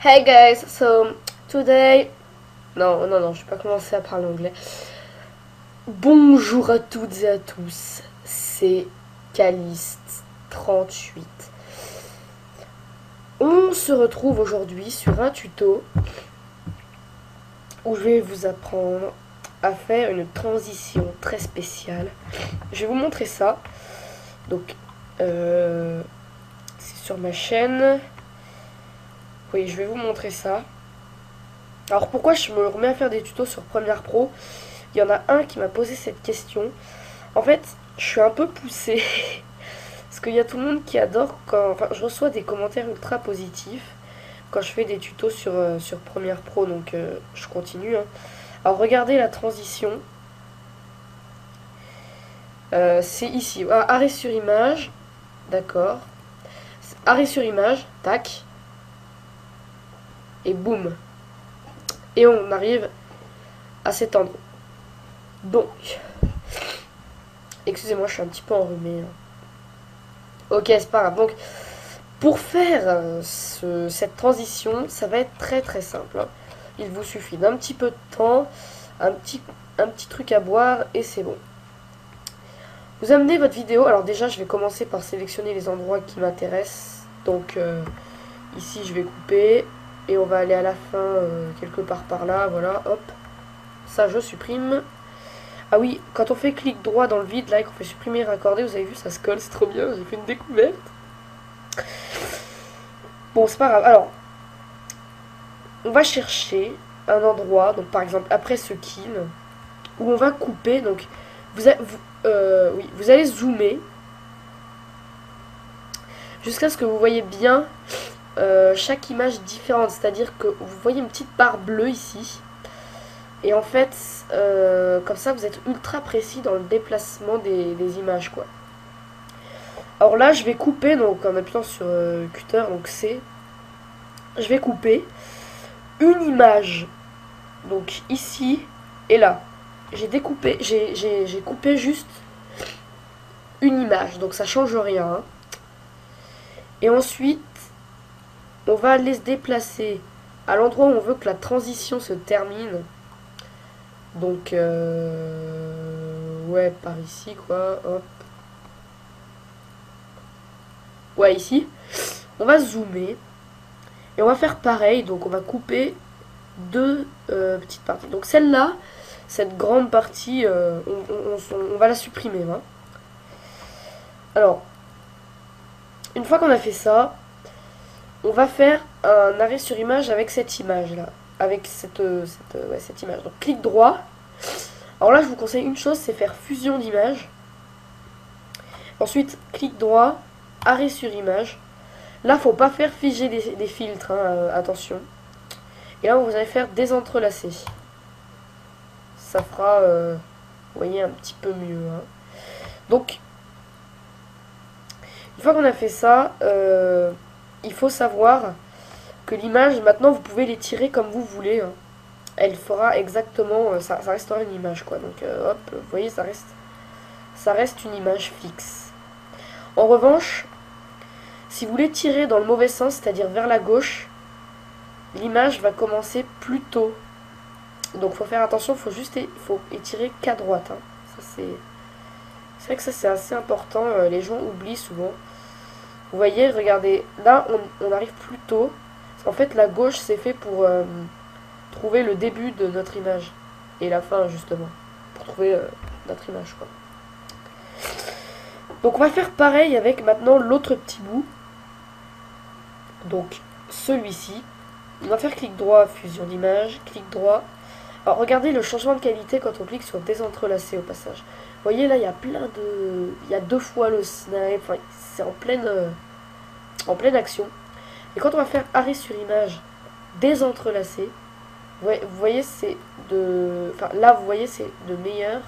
Hey guys, so today... Non, je vais pas commencer à parler anglais. Bonjour à toutes et à tous, c'est Caliste38. On se retrouve aujourd'hui sur un tuto où je vais vous apprendre à faire une transition très spéciale. Je vais vous montrer ça. Donc, c'est sur ma chaîne. Oui, je vais vous montrer ça. Alors pourquoi je me remets à faire des tutos sur Premiere Pro? Il y en a un qui m'a posé cette question. En fait, je suis un peu poussée. Parce qu'il y a tout le monde qui adore quand... Enfin, je reçois des commentaires ultra positifs quand je fais des tutos sur Premiere Pro. Donc je continue. Hein. Alors regardez la transition. C'est ici. Ah, arrêt sur image. D'accord. Arrêt sur image. Tac. Et boum. Et on arrive à cet endroit. Donc, excusez-moi, je suis un petit peu enrhumé. Ok, c'est pas grave. Donc, pour faire cette transition, ça va être très très simple. Hein. Il vous suffit d'un petit peu de temps, un petit truc à boire et c'est bon. Vous amenez votre vidéo. Alors déjà, je vais commencer par sélectionner les endroits qui m'intéressent. Donc, ici, je vais couper. Et on va aller à la fin, quelque part par là. Voilà, hop. Ça, je supprime. Ah oui, quand on fait clic droit dans le vide, là, et qu'on fait supprimer et raccorder, vous avez vu, ça se colle, c'est trop bien, j'ai fait une découverte. Bon, c'est pas grave. Alors, on va chercher un endroit, donc par exemple, après ce kill, où on va couper, donc, vous allez zoomer, jusqu'à ce que vous voyez bien chaque image différente, c'est-à-dire que vous voyez une petite barre bleue ici, et en fait, comme ça, vous êtes ultra précis dans le déplacement des images, quoi. Alors là, je vais couper, donc en appuyant sur cutter, donc C, je vais couper une image, donc ici et là. J'ai découpé, j'ai coupé juste une image, donc ça change rien. Hein. Et ensuite, on va aller se déplacer à l'endroit où on veut que la transition se termine. Donc, ouais, par ici, quoi, hop. Ouais, ici. On va zoomer. Et on va faire pareil. Donc, on va couper deux petites parties. Donc, celle-là, cette grande partie, on va la supprimer. Hein. Alors, une fois qu'on a fait ça, on va faire un arrêt sur image avec cette image-là. Avec cette image. Donc, clic droit. Alors là, je vous conseille une chose, c'est faire fusion d'image. Ensuite, clic droit, arrêt sur image. Là, faut pas faire figer des filtres, hein, attention. Et là, vous allez faire désentrelacer. Ça fera, vous voyez, un petit peu mieux. Hein. Donc, une fois qu'on a fait ça, il faut savoir que l'image, maintenant, vous pouvez l'étirer comme vous voulez. Hein. Elle fera exactement, ça restera une image, quoi. Donc, hop, vous voyez, ça reste une image fixe. En revanche, si vous l'étirez dans le mauvais sens, c'est-à-dire vers la gauche, l'image va commencer plus tôt. Donc faut faire attention, faut étirer qu'à droite. Hein. C'est vrai que ça c'est assez important, les gens oublient souvent. Vous voyez, regardez, là on arrive plus tôt. En fait la gauche c'est fait pour trouver le début de notre image. Et la fin justement, pour trouver notre image quoi. Donc on va faire pareil avec maintenant l'autre petit bout. Donc celui-ci. On va faire clic droit, fusion d'image, clic droit. Alors regardez le changement de qualité quand on clique sur désentrelacer au passage. Vous voyez là il y a plein de... Il y a deux fois le snipe, enfin, c'est en pleine action. Et quand on va faire arrêt sur image, désentrelacer, vous voyez c'est de... Enfin là vous voyez c'est de meilleure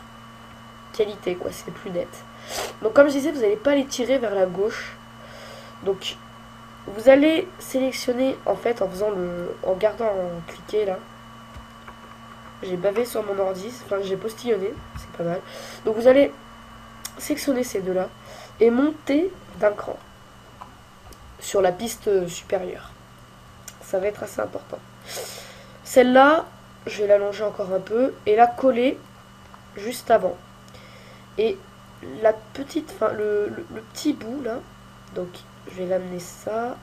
qualité quoi, c'est plus net. Donc comme je disais, vous n'allez pas les tirer vers la gauche. Donc vous allez sélectionner en fait en gardant en cliquer là. J'ai bavé sur mon ordi, enfin j'ai postillonné, c'est pas mal. Donc vous allez sélectionner ces deux là et monter d'un cran sur la piste supérieure. ça va être assez important. Celle-là, je vais l'allonger encore un peu et la coller juste avant. Et la petite, enfin le petit bout là, donc je vais l'amener ça.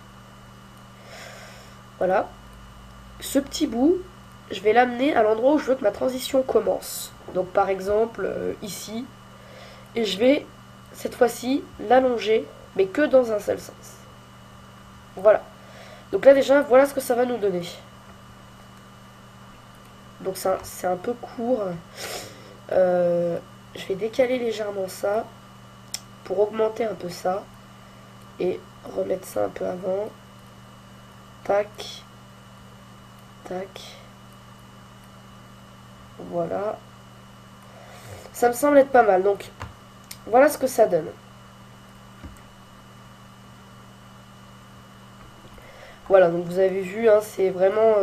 Voilà. Ce petit bout, je vais l'amener à l'endroit où je veux que ma transition commence. Donc par exemple ici. Et je vais cette fois-ci l'allonger, mais que dans un seul sens. Voilà. Donc là déjà, voilà ce que ça va nous donner. Donc c'est un peu court. Je vais décaler légèrement ça pour augmenter un peu ça. Et remettre ça un peu avant. Tac. Tac. Voilà. Ça me semble être pas mal. Donc voilà ce que ça donne. Voilà, donc vous avez vu, hein, c'est vraiment...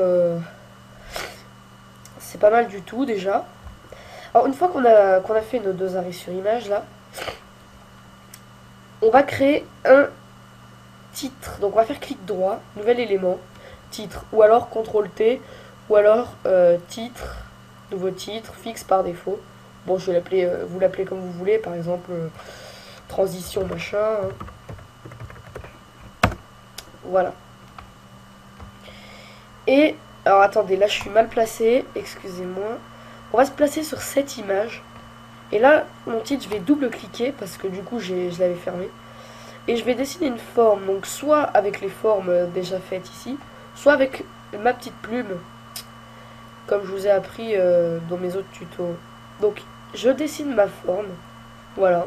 c'est pas mal du tout déjà. Alors une fois qu'on a fait nos deux arrêts sur image là, on va créer un titre. Donc on va faire clic droit, nouvel élément, titre, ou alors CTRL T, ou alors titre, nouveau titre, fixe par défaut. Bon, je vais l'appeler, vous l'appelez comme vous voulez, par exemple transition machin. Hein. Voilà. Et, alors attendez, là je suis mal placé, excusez-moi. On va se placer sur cette image. Et là, mon titre, je vais double-cliquer parce que du coup, je l'avais fermé. Et je vais dessiner une forme, donc soit avec les formes déjà faites ici, soit avec ma petite plume, comme je vous ai appris dans mes autres tutos. Donc, je dessine ma forme, voilà,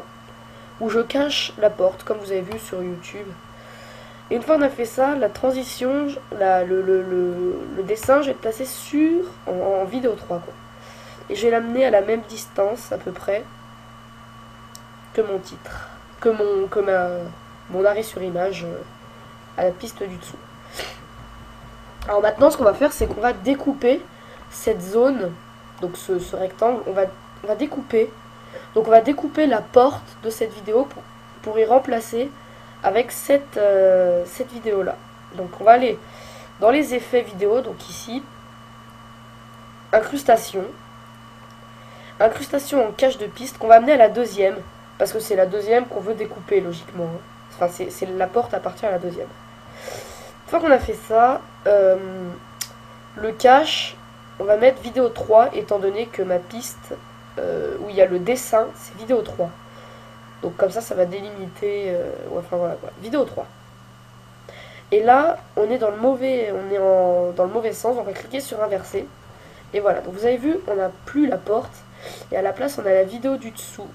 où je cache la porte, comme vous avez vu sur YouTube. Et une fois qu'on a fait ça, la transition, le dessin, je vais le placer en vidéo 3, quoi. Et je vais l'amener à la même distance, à peu près, que mon titre, que mon arrêt sur image à la piste du dessous. Alors maintenant, ce qu'on va faire, c'est qu'on va découper cette zone, donc ce rectangle, on va découper. Donc on va découper la porte de cette vidéo pour y remplacer avec cette vidéo là. Donc on va aller dans les effets vidéo, donc ici, incrustation en cache de piste qu'on va amener à la deuxième, parce que c'est la deuxième qu'on veut découper logiquement. Hein. Enfin c'est la porte appartient à la deuxième. Une fois qu'on a fait ça, le cache, on va mettre vidéo 3 étant donné que ma piste où il y a le dessin, c'est vidéo 3. Donc comme ça va délimiter, enfin voilà quoi, vidéo 3. Et là, on est dans le mauvais, dans le mauvais sens, on va cliquer sur inverser. Et voilà, donc vous avez vu, on n'a plus la porte, et à la place on a la vidéo du dessous.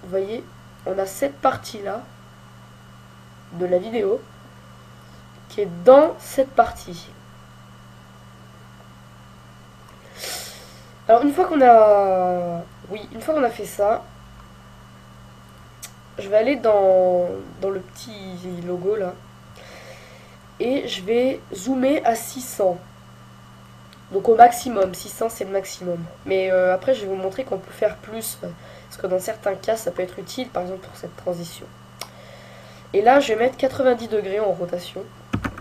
Vous voyez, on a cette partie-là de la vidéo qui est dans cette partie. Alors une fois qu'on a fait ça, je vais aller dans le petit logo là et je vais zoomer à 600. Donc au maximum, 600 c'est le maximum. Mais après je vais vous montrer qu'on peut faire plus parce que dans certains cas ça peut être utile, par exemple pour cette transition. Et là je vais mettre 90 degrés en rotation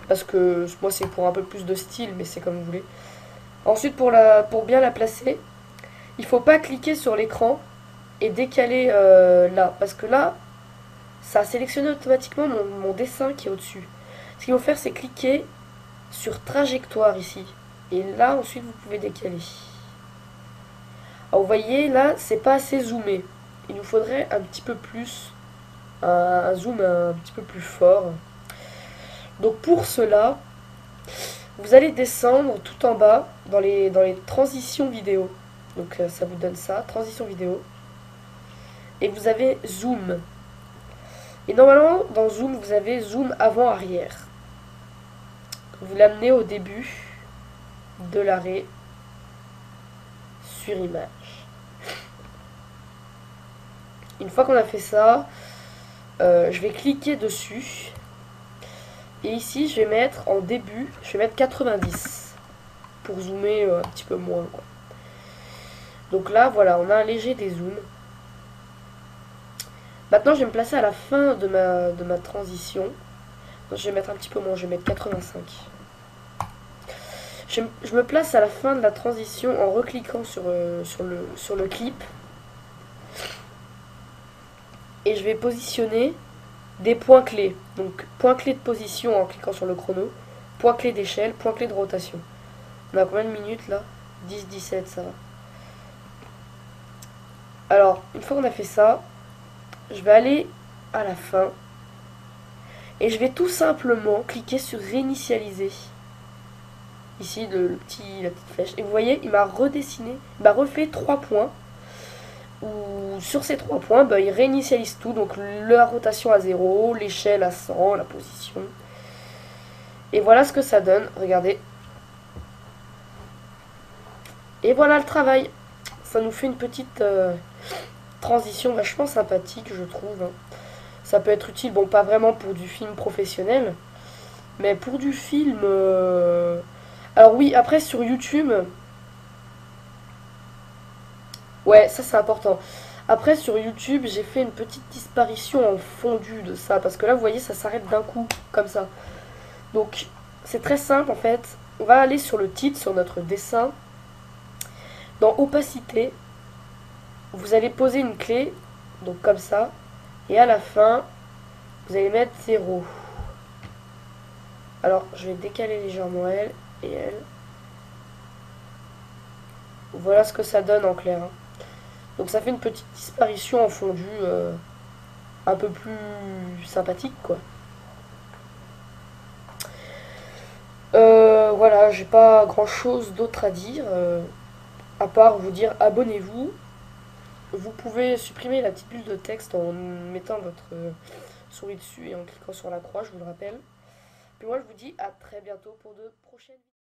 parce que moi c'est pour un peu plus de style, mais c'est comme vous voulez. Ensuite pour bien la placer, il ne faut pas cliquer sur l'écran et décaler là, parce que là ça a sélectionné automatiquement mon dessin qui est au-dessus. Ce qu'il faut faire, c'est cliquer sur trajectoire ici. Et là, ensuite, vous pouvez décaler. Alors, vous voyez, là, c'est pas assez zoomé. Il nous faudrait un petit peu plus, un zoom un petit peu plus fort. Donc, pour cela, vous allez descendre tout en bas dans les transitions vidéo. Donc, ça vous donne ça, transition vidéo. Et vous avez zoom. Et normalement, dans zoom, vous avez zoom avant-arrière. Vous l'amenez au début de l'arrêt sur image. Une fois qu'on a fait ça, je vais cliquer dessus. Et ici, je vais mettre en début, je vais mettre 90 pour zoomer un petit peu moins, quoi. Donc là, voilà, on a un léger dézoom. Maintenant, je vais me placer à la fin de ma transition. Donc, je vais mettre un petit peu moins, je vais mettre 85. Je me place à la fin de la transition en recliquant sur le clip. Et je vais positionner des points clés. Donc point clé de position en cliquant sur le chrono, point clé d'échelle, point clé de rotation. On a combien de minutes là? 10-17, ça va. Alors, une fois qu'on a fait ça, je vais aller à la fin. Et je vais tout simplement cliquer sur réinitialiser. Ici, la petite flèche. Et vous voyez, il m'a redessiné, il m'a refait 3 points. Où sur ces 3 points, bah, il réinitialise tout. Donc la rotation à 0, l'échelle à 100, la position. Et voilà ce que ça donne. Regardez. Et voilà le travail. Ça nous fait une petite transition vachement sympathique, je trouve. Ça peut être utile, bon, pas vraiment pour du film professionnel, mais pour du film... Alors oui, après sur YouTube... Ouais, ça c'est important. Après sur YouTube, j'ai fait une petite disparition en fondu de ça, parce que là, vous voyez, ça s'arrête d'un coup, comme ça. Donc, c'est très simple en fait. On va aller sur le titre, sur notre dessin. Dans opacité, vous allez poser une clé, donc comme ça, et à la fin, vous allez mettre 0. Alors, je vais décaler légèrement elle et elle. Voilà ce que ça donne en clair. Donc ça fait une petite disparition en fondu un peu plus sympathique, quoi. Voilà, j'ai pas grand chose d'autre à dire, à part vous dire abonnez-vous. Vous pouvez supprimer la petite bulle de texte en mettant votre souris dessus et en cliquant sur la croix, je vous le rappelle. Puis moi je vous dis à très bientôt pour de prochaines vidéos.